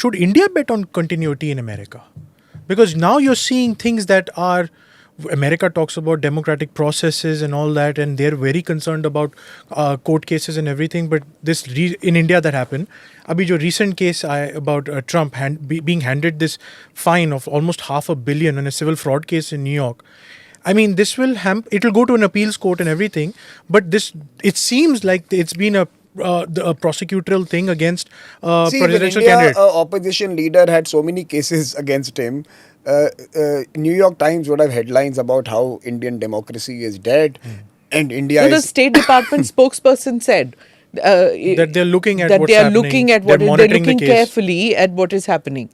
should India bet on continuity in America? Because now you're seeing things that are, America talks about democratic processes and all that, and they're very concerned about court cases and everything. But in India that happened. Abhi jo recent case about Trump being handed this fine of almost $500 million in a civil fraud case in New York. I mean, this will it'll go to an appeals court and everything. But it seems like it's been a prosecutorial thing against presidential candidate. Opposition leader had so many cases against him. New York Times would have headlines about how Indian democracy is dead, and India. The State Department spokesperson said that they're looking at that what's they are happening. looking at They're looking carefully at what is happening.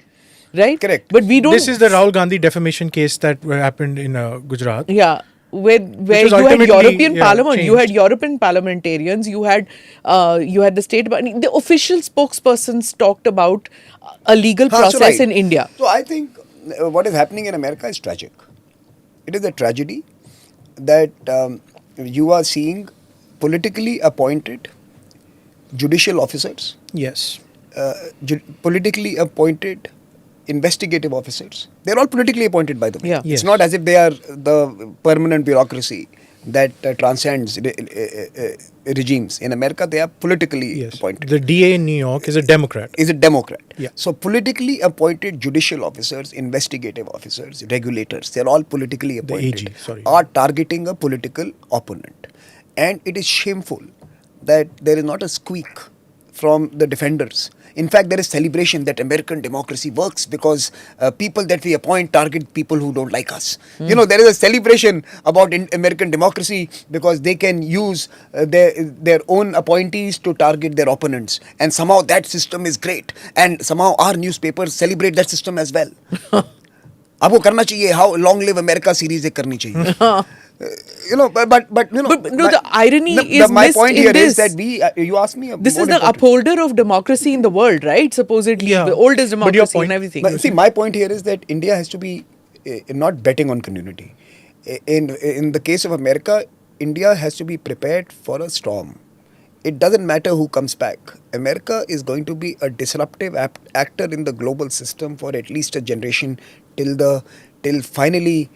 Right? Correct. But we don't. This is the Rahul Gandhi defamation case that happened in Gujarat. Yeah. Where was you had ultimately, European Parliament, you changed. had European parliamentarians, you had the State Department. The official spokespersons talked about a legal process in India. So I think what is happening in America is tragic. It is a tragedy that you are seeing politically appointed judicial officers, Yes. politically appointed investigative officers. They're all politically appointed, by the way. Yeah. It's Yes. not as if they are the permanent bureaucracy that transcends regimes. In America, they are politically Yes. appointed. The DA in New York is a Democrat. Is a Democrat. Yeah. So politically appointed judicial officers, investigative officers, regulators, they're all politically appointed, are targeting a political opponent. And it is shameful that there is not a squeak from the defenders. In fact, there is celebration that American democracy works because people that we appoint target people who don't like us. You know, there is a celebration about American democracy because they can use their own appointees to target their opponents. And somehow that system is great. And somehow our newspapers celebrate that system as well. अब वो करना चाहिए. How Long Live America series एक करनी चाहिए. But you know. But no, the irony is my missed point in here this. is that you asked me. This is the upholder of democracy in the world, right? Supposedly the oldest democracy and everything. But see, my point here is that India has to be not betting on community. In the case of America, India has to be prepared for a storm. It doesn't matter who comes back. America is going to be a disruptive actor in the global system for at least a generation till finally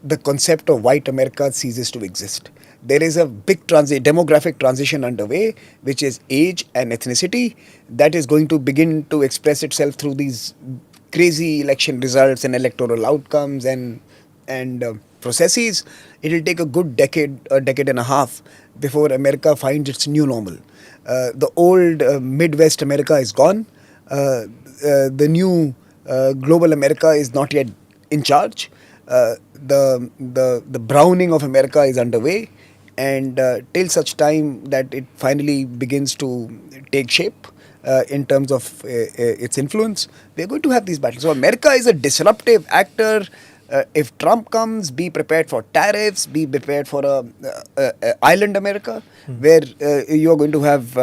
the concept of white America ceases to exist. There is a big demographic transition underway, which is age and ethnicity, that is going to begin to express itself through these crazy election results and electoral outcomes and processes. It will take a good decade and a half before America finds its new normal. The old Midwest America is gone. The new global America is not yet in charge. The browning of America is underway, and till such time that it finally begins to take shape in terms of its influence, we are going to have these battles. So America is a disruptive actor. If Trump comes, be prepared for tariffs, be prepared for a island America, where you are going to have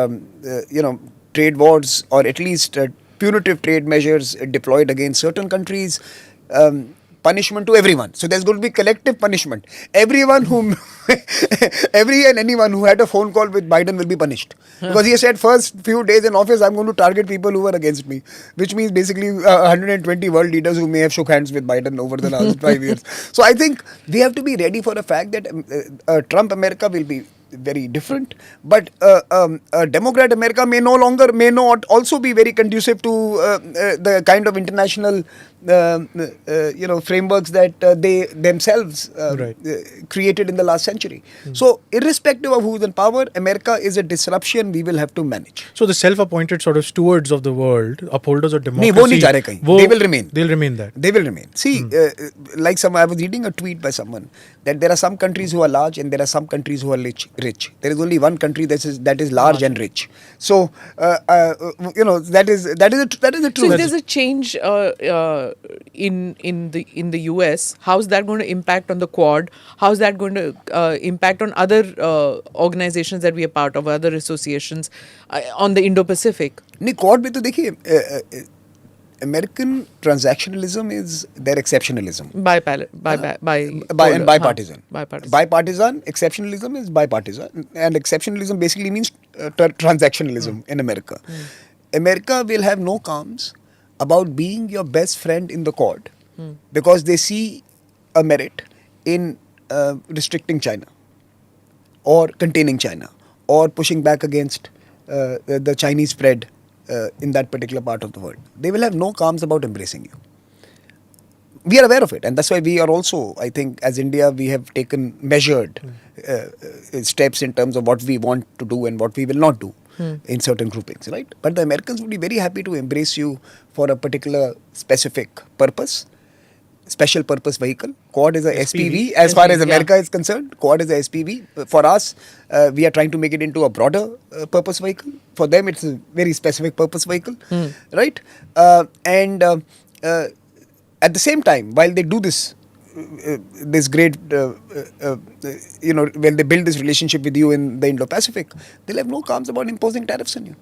trade wars, or at least punitive trade measures deployed against certain countries. Punishment to everyone. So there's going to be collective punishment. Everyone and anyone who had a phone call with Biden will be punished. Because he said first few days in office, I'm going to target people who were against me. Which means basically 120 world leaders who may have shook hands with Biden over the last 5 years. So I think we have to be ready for the fact that Trump America will be very different, but Democrat America may not also be very conducive to the kind of international frameworks that they themselves created in the last century. So irrespective of who's in power, America is a disruption we will have to manage. So the self-appointed sort of stewards of the world, upholders of democracy, वो नहीं जा रहे कहीं. They will remain. They'll remain that. They will remain. See, I was reading a tweet by someone that there are some countries who are large and there are some countries who are rich. There is only one country that is large and rich. So that is a truth. So if there's a change in the US, how's that going to impact on the Quad? How's that going to impact on other organizations that we are part of, other associations on the Indo-Pacific? नहीं, Quad में तो देखिए, American transactionalism is their exceptionalism. Bipartisan. Bipartisan. Exceptionalism is bipartisan. And exceptionalism basically means transactionalism in America. America will have no qualms about being your best friend in the Quad because they see a merit in restricting China or containing China or pushing back against the Chinese spread in that particular part of the world. They will have no qualms about embracing you. We are aware of it, and that's why we are also, I think, as India, we have taken measured steps in terms of what we want to do and what we will not do in certain groupings, right? But the Americans would be very happy to embrace you for a particular specific purpose, special purpose vehicle. Quad is a SPV. As far as America is concerned, Quad is a SPV. For us, we are trying to make it into a broader purpose vehicle. For them, it's a very specific purpose vehicle, right? At the same time, while they do this, this great, when they build this relationship with you in the Indo-Pacific, they'll have no qualms about imposing tariffs on you,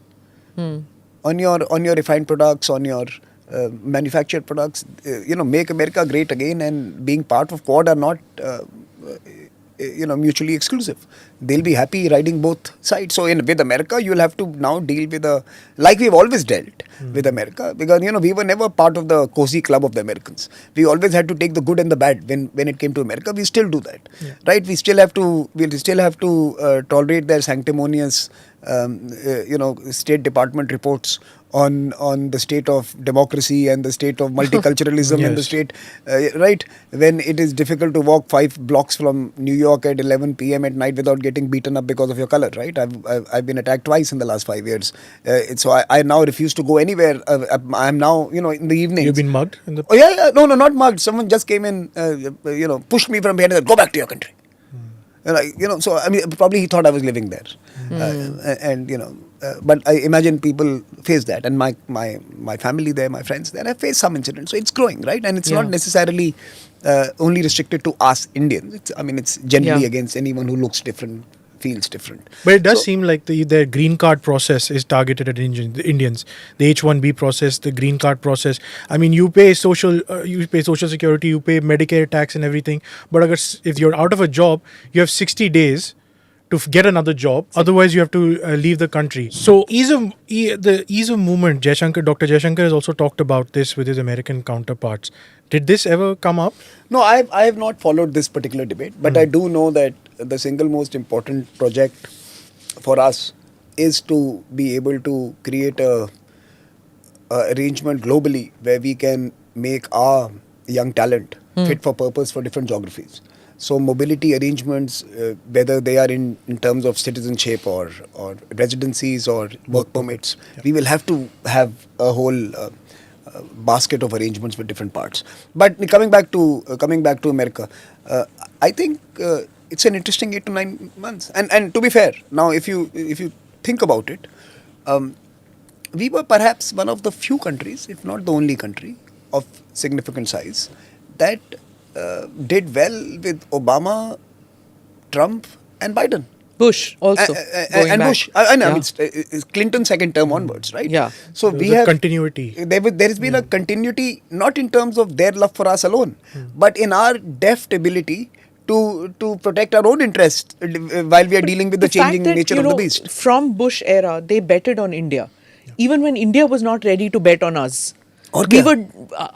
on your refined products, on your manufactured products. Make America great again, and being part of Quad are not mutually exclusive. They'll be happy riding both sides. So with America, you'll have to now deal with like we've always dealt with America, because we were never part of the cozy club of the Americans. We always had to take the good and the bad when it came to America. We still do that, right? We still have to tolerate their sanctimonious State Department reports on the state of democracy and the state of multiculturalism and the state, right? When it is difficult to walk 5 blocks from New York at 11 p.m. at night without getting beaten up because of your color, right? I've been attacked twice in the last 5 years. So I now refuse to go anywhere. I'm now, in the evening. You've been mugged? Oh, yeah. No, not mugged. Someone just came in, pushed me from behind and said, go back to your country. So I mean, probably he thought I was living there, but I imagine people face that, and my family there, my friends there, have faced some incidents. So it's growing, right? And it's not necessarily only restricted to us Indians. It's generally against anyone who looks different, feels different. But it does seem like the green card process is targeted at Indians. The H-1B process, the green card process. I mean, you pay social security, you pay Medicare tax and everything. But if you're out of a job, you have 60 days to get another job. Otherwise, you have to leave the country. So the ease of movement, Dr. Jaishankar has also talked about this with his American counterparts. Did this ever come up? No, I have not followed this particular debate, but I do know that the single most important project for us is to be able to create a arrangement globally where we can make our young talent fit for purpose for different geographies. So mobility arrangements, whether they are in terms of citizenship or residencies or work permits, we will have to have a whole basket of arrangements with different parts. But coming back to America, I think it's an interesting 8 to 9 months. And to be fair, now if you think about it, we were perhaps one of the few countries, if not the only country, of significant size that did well with Obama, Trump, and Biden. Bush also. And Bush. I know, it's Clinton's second term onwards, right? Yeah. So we have continuity. There has been a continuity, not in terms of their love for us alone, but in our deft ability to protect our own interests while we are dealing with the changing nature of the beast. From Bush era, they betted on India. Even when India was not ready to bet on us. We were,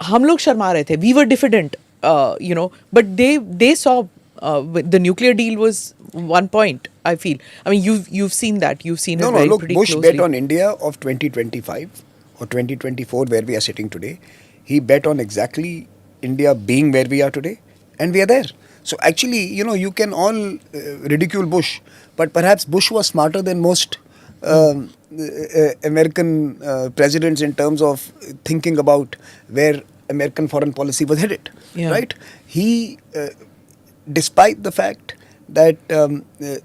हम लोग शर्मा रहे थे. We were diffident, but they saw the nuclear deal was one point, I feel. I mean, you've seen that. You've seen it look, pretty Bush closely. bet on India of 2025 or 2024, where we are sitting today. He bet on exactly India being where we are today, and we are there. So actually, you can all ridicule Bush, but perhaps Bush was smarter than most American presidents in terms of thinking about where American foreign policy was headed, right? He, despite the fact that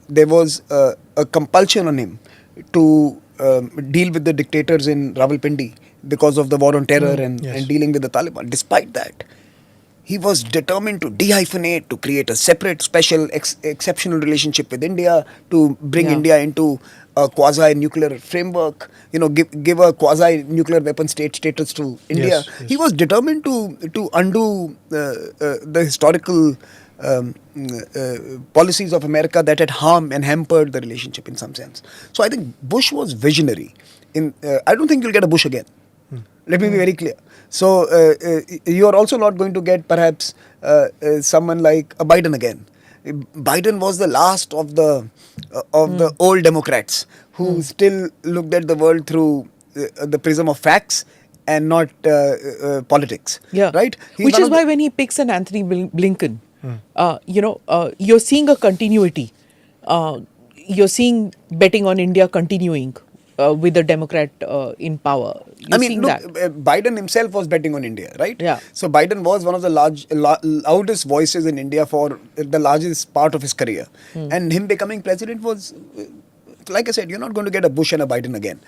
there was a compulsion on him to deal with the dictators in Rawalpindi because of the war on terror and dealing with the Taliban, despite that, he was determined to dehyphenate, to create a separate, special, exceptional relationship with India, to bring India into a quasi-nuclear framework, give a quasi-nuclear weapon state status to India. Yes. He was determined to undo the historical policies of America that had harmed and hampered the relationship in some sense. So I think Bush was visionary I don't think you'll get a Bush again. Let me be very clear. So you are also not going to get perhaps someone like a Biden again. Biden was the last of the old Democrats who still looked at the world through the prism of facts and not politics. Yeah. Right. He's Which one is of the- why when he picks an Anthony Blinken, you're seeing a continuity. You're seeing betting on India continuing with the Democrat in power. You're I mean, seeing look, that. Biden himself was betting on India, right? Yeah. So Biden was one of the loudest voices in India for the largest part of his career, and him becoming president was, like I said, you're not going to get a Bush and a Biden again.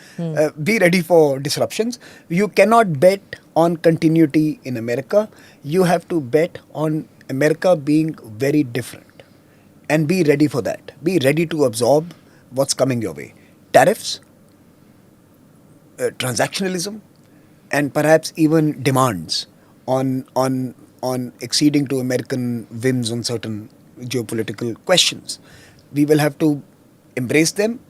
Be ready for disruptions. You cannot bet on continuity in America. You have to bet on America being very different, and be ready for that. Be ready to absorb what's coming your way. Tariffs, transactionalism, and perhaps even demands on acceding to American whims on certain geopolitical questions. We will have to embrace them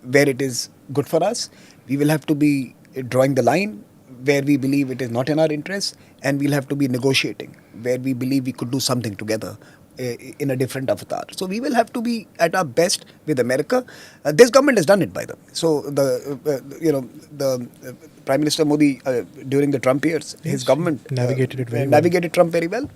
where it is good for us. We will have to be drawing the line where we believe it is not in our interest, and we'll have to be negotiating where we believe we could do something together in a different avatar. So we will have to be at our best with America. This government has done it, by the way. So the Prime Minister Modi during the Trump years, his government navigated it very well. navigated Trump very well.